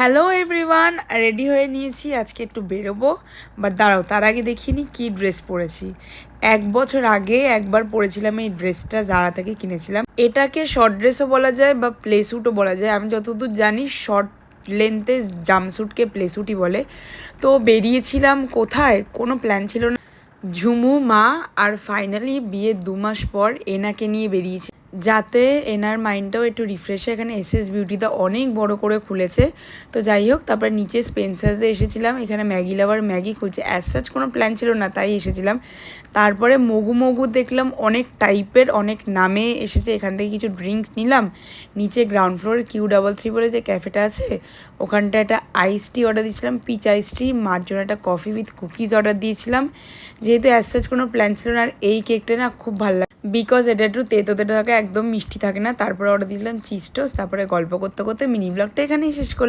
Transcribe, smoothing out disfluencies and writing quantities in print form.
Hello everyone, ready হয়ে নিয়েছি, আজকে একটু বেরোবো। বাট দাঁড়াও, তার আগে দেখিনি কি ড্রেস পরেছি। 1 বছর আগে একবার পরেছিলাম এই ড্রেসটা, জারা থেকে কিনেছিলাম। এটাকে শর্ট ড্রেসও বলা যায় বা প্লে স্যুটও বলা যায়। আমি যতদূর জানি শর্ট লেন্থে জাম্পস্যুটকে প্লে স্যুটই বলে। তো বেরিয়েছিলাম কোথায়, কোনো প্ল্যান ছিল না। ঝুমু, মা আর ফাইনালি বিয়ের 2 মাস পর এনাকে নিয়ে বেরিয়েছি, যাতে এনার মাইন্ডটাও একটু রিফ্রেশ হয়। এখানে এসএস বিউটিটা অনেক বড় করে খুলেছে। তো যাই হোক, তারপরে নিচে স্পেন্সার্সে এসেছিলাম। এখানে ম্যাগি লাভার ম্যাগি খুলছে। অ্যাজ সাচ কোনো প্ল্যান ছিল না, তাই এসেছিলাম। তারপরে মগু মগু দেখলাম অনেক টাইপের, অনেক নামে এসেছে। এখান থেকে কিছু ড্রিঙ্কস নিলাম। নিচে গ্রাউন্ড ফ্লোরে Q33 বলে যে ক্যাফেটা আছে, ওখানটা একটা আইস টি অর্ডার দিয়েছিলাম, পিচ আইস টি। মার জন্য একটা কফি উইথ কুকিজ অর্ডার দিয়েছিলাম, যেহেতু অ্যাজ সাচ কোনো প্ল্যান ছিল না। আর এই কেকটা না খুব ভালো লাগে, বিকজ এটা একটু তেতো তেতো থাকে, একদম মিষ্টি থাকে না। তারপরে অর্ডার দিয়েছিলাম চিজ টোস্ট। তারপরে গল্প করতে করতে মিনি ব্লগটা এখানেই শেষ করলাম।